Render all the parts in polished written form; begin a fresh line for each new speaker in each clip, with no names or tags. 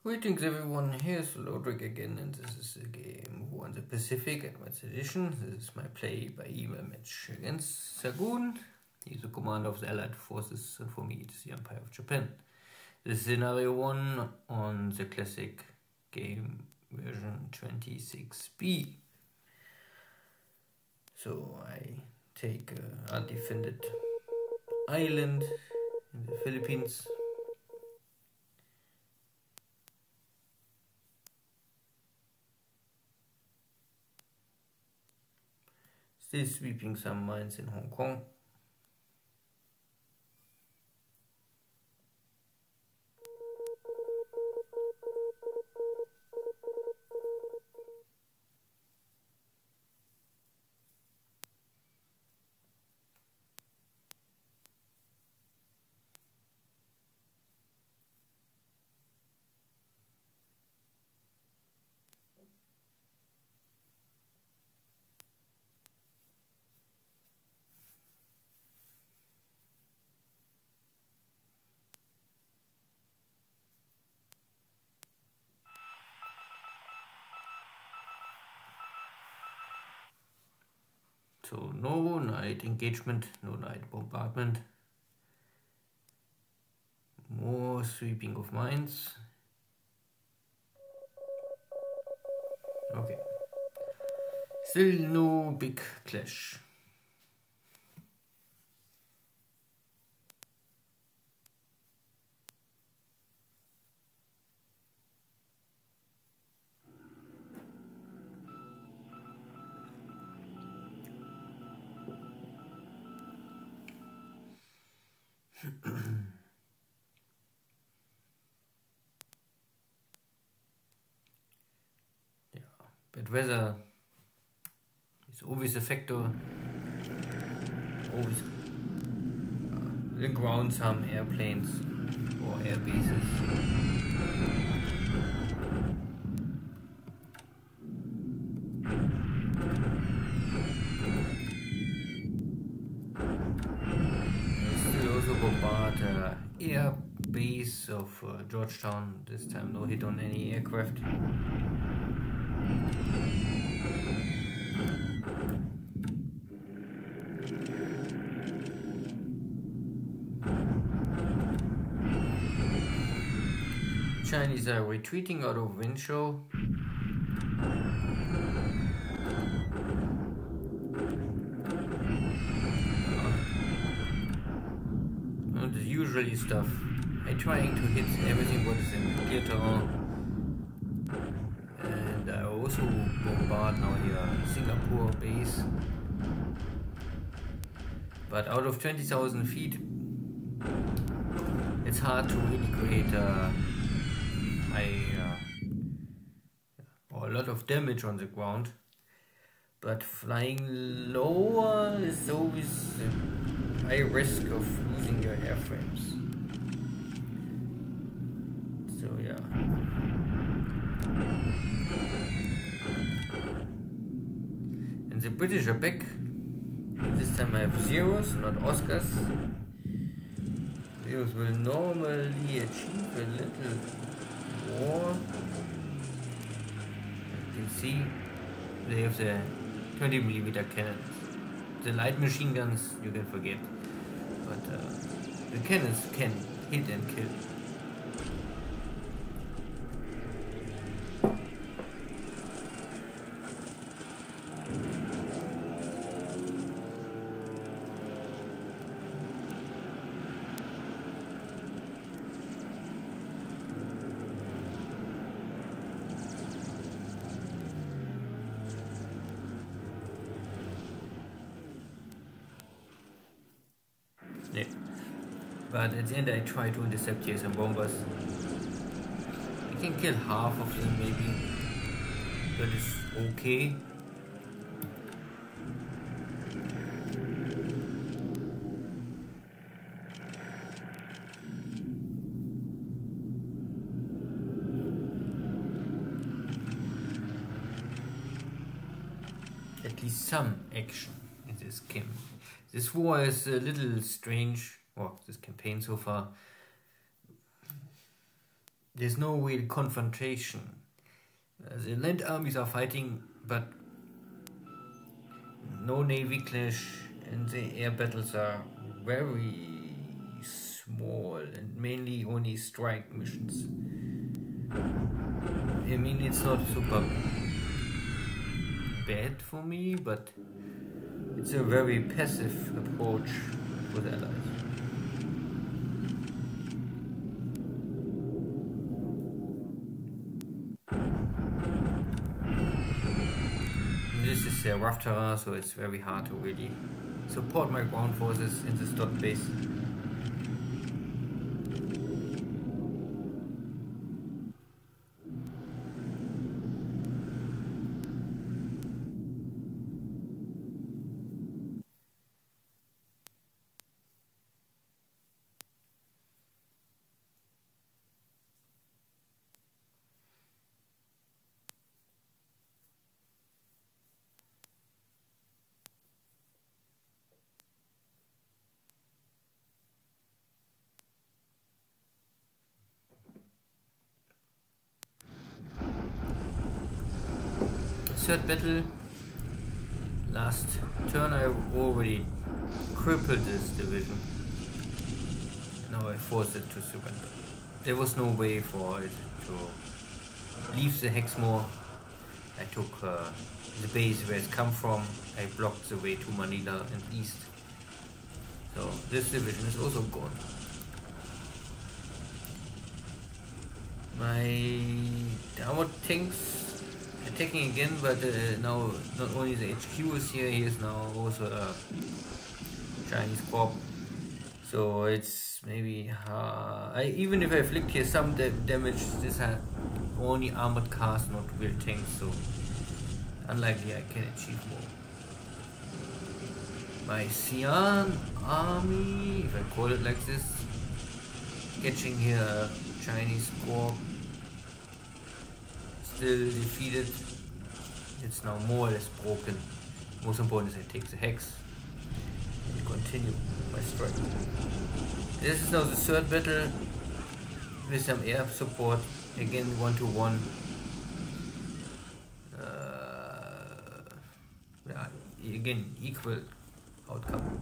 Greetings everyone, here's Lodrik again, and this is a game War in the Pacific Advanced Edition. This is my play by email match against Xargun. He's the commander of the Allied forces, and for me it is the Empire of Japan. This is scenario 1 on the classic game version 26B. So I take an undefended island in the Philippines. Still sweeping some mines in Hong Kong. So no night engagement, no night bombardment. More sweeping of mines. Okay. Still no big clash. But weather is always a factor. Always the ground some airplanes or air bases. Still also bombard air base of Georgetown. This time no hit on any aircraft. Chinese are retreating out of Winshow. The usual stuff. I'm trying to hit everything what is in clear terrain. And I also bombard now here Singapore base. But out of 20,000 feet, it's hard to really create a lot of damage on the ground, but flying lower is always a high risk of losing your airframes. So yeah. And the British are back. This time I have zeros, not Oscars. Zeros will normally achieve a little more. You can see they have the 20mm cannons. The light machine guns you can forget, but the cannons can hit and kill. Yeah. But at the end I try to intercept here some bombers. I can kill half of them maybe. That is okay. At least some action in this game. This war is a little strange, or this campaign so far. there's no real confrontation. The land armies are fighting, but no navy clash, and the air battles are very small and mainly only strike missions. I mean, it's not super bad for me, but it's a very passive approach with allies. This is rough terrain, so it's very hard to really support my ground forces in this dot base. Third battle, last turn I already crippled this division. Now I forced it to surrender. There was no way for it to leave the Hexmore. I took the base where it's come from. I blocked the way to Manila and east. So this division is also gone. My armored tanks attacking again, but now not only the HQ is here, he is now also a Chinese corp. So it's maybe even if I inflict here some damage, this has only armored cars, not real tanks, so unlikely I can achieve more. My Xi'an army, if I call it like this, catching here a Chinese corp, still defeated. It's now more or less broken. Most important is I take the hex and continue my strike. This is now the third battle with some air support, again 1-to-1. Yeah, again equal outcome.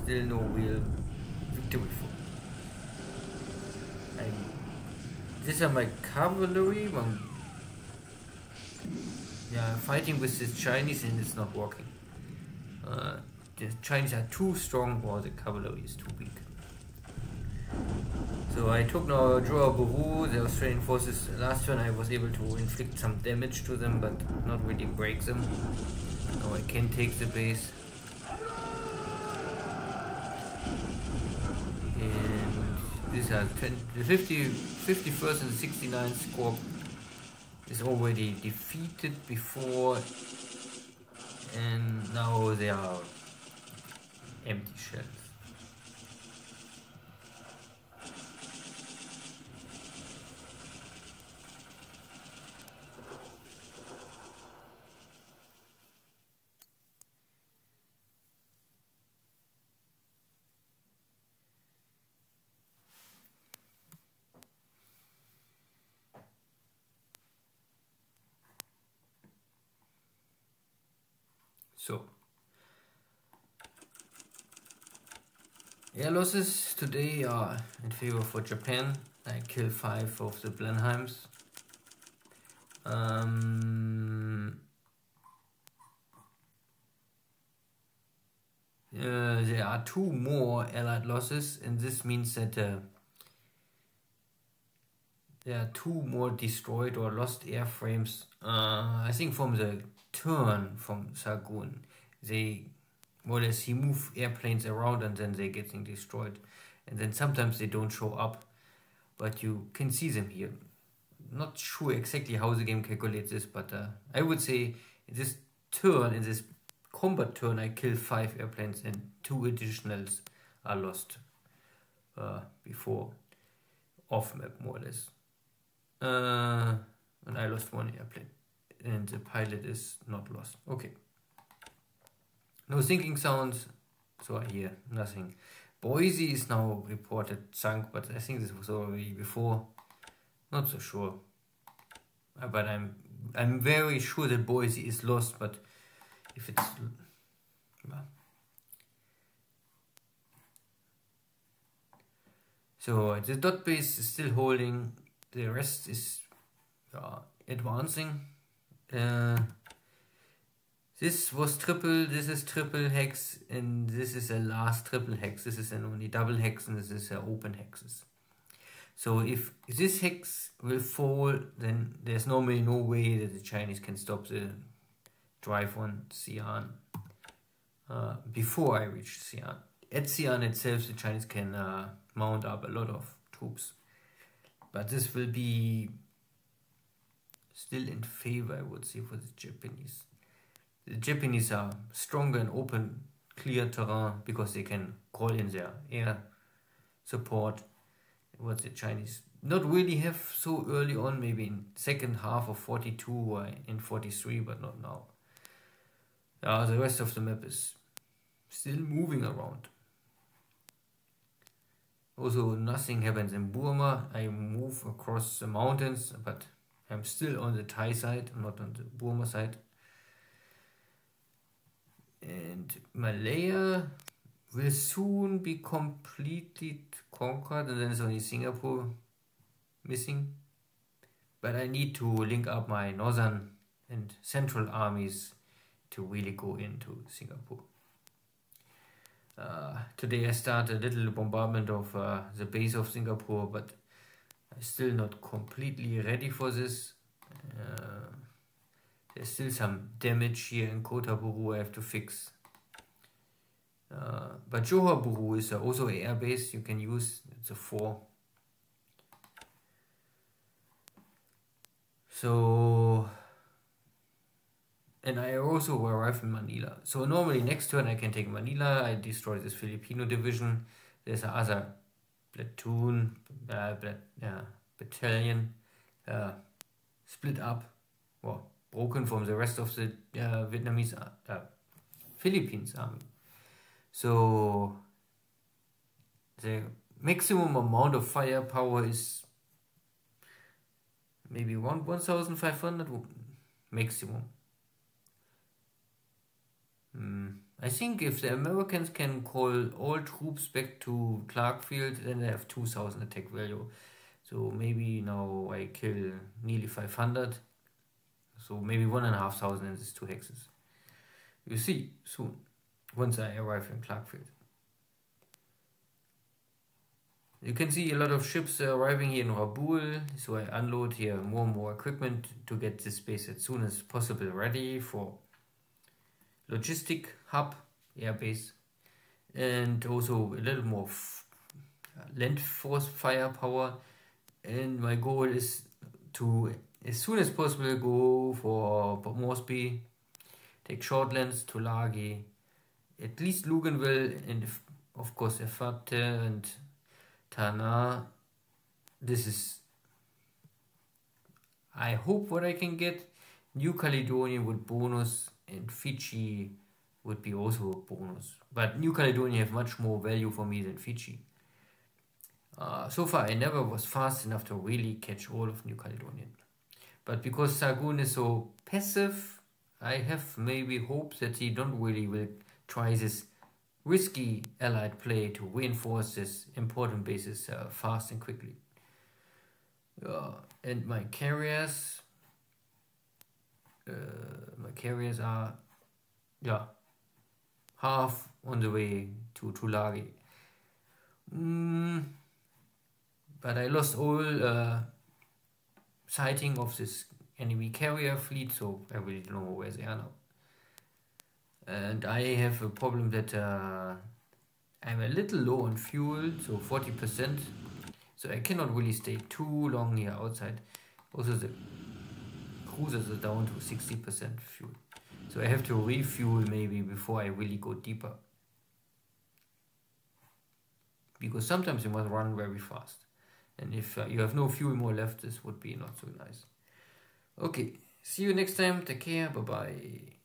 Still no real victory for me. These are my cavalry. Yeah, fighting with the Chinese and it's not working. The Chinese are too strong or the cavalry is too weak. So I took now Joa Buru, the Australian forces. Last turn I was able to inflict some damage to them, but not really break them. Now I can take the base. And these are the 51st and 69th Corps is already defeated before, and now they are empty shells. So, air losses today are in favor for Japan. I kill 5 of the Blenheims. There are 2 more allied losses, and this means that there are 2 more destroyed or lost airframes. I think from the turn from Xargun, they more or less he move airplanes around and then they're getting destroyed, and then sometimes they don't show up, but you can see them here. Not sure exactly how the game calculates this, but I would say in this turn, in this combat turn, I kill 5 airplanes and 2 additionals are lost before off map, more or less. And I lost 1 airplane and the pilot is not lost. Okay. No sinking sounds, so I hear nothing. Boise is now reported sunk, but I think this was already before. Not so sure. But I'm very sure that Boise is lost, but if it's... Well. So the dot base is still holding, the rest is advancing. This was triple, this is triple hex, and this is a last triple hex. This is an only double hex, and this is open hexes. So if this hex will fall, then there's normally no way that the Chinese can stop the drive on Xi'an before I reach Xi'an. At Xi'an itself, the Chinese can mount up a lot of troops. But this will be still in favor, I would say, for the Japanese. The Japanese are stronger in open, clear terrain because they can call in their air support. What the Chinese not really have so early on, maybe in second half of 42 or in 43, but not now. The rest of the map is still moving around. Also, nothing happens in Burma. I move across the mountains, but I'm still on the Thai side, not on the Burma side. And Malaya will soon be completely conquered, and then there's only Singapore missing. But I need to link up my northern and central armies to really go into Singapore. Today I started a little bombardment of the base of Singapore, but I'm still not completely ready for this. There's still some damage here in Kota Buru I have to fix. But Johor Bahru is also an air base you can use. It's a 4. So, and I also arrive in Manila. So normally next turn I can take Manila. I destroy this Filipino division. There's another platoon, battalion, split up, well, broken from the rest of the Vietnamese, Philippines army. So the maximum amount of firepower is maybe 1,500 maximum. I think if the Americans can call all troops back to Clarkfield, then they have 2,000 attack value. So maybe now I kill nearly 500. So maybe 1,500 in these 2 hexes. You see soon, once I arrive in Clarkfield. You can see a lot of ships arriving here in Rabaul, so I unload here more and more equipment to get this base as soon as possible ready for logistic hub, airbase, and also a little more land force firepower. And my goal is to, as soon as possible, go for Moresby, take Shortlands, Tulagi, at least Luganville, and of course Efate and Tana. This is, I hope, what I can get. New Caledonia with bonus, and Fiji would be also a bonus. But New Caledonia have much more value for me than Fiji. So far I never was fast enough to really catch all of New Caledonia. But because Xargun is so passive, I have maybe hopes that he don't really will try this risky allied play to reinforce this important bases fast and quickly. And my carriers are half on the way to Tulagi. But I lost all sighting of this enemy carrier fleet, so I really don't know where they are now. And I have a problem that I'm a little low on fuel, so 40%. So I cannot really stay too long here outside. Also the cruisers are down to 60% fuel. So I have to refuel maybe before I really go deeper. Because sometimes you must run very fast. And if you have no fuel more left, this would be not so nice. Okay, see you next time. Take care. Bye-bye.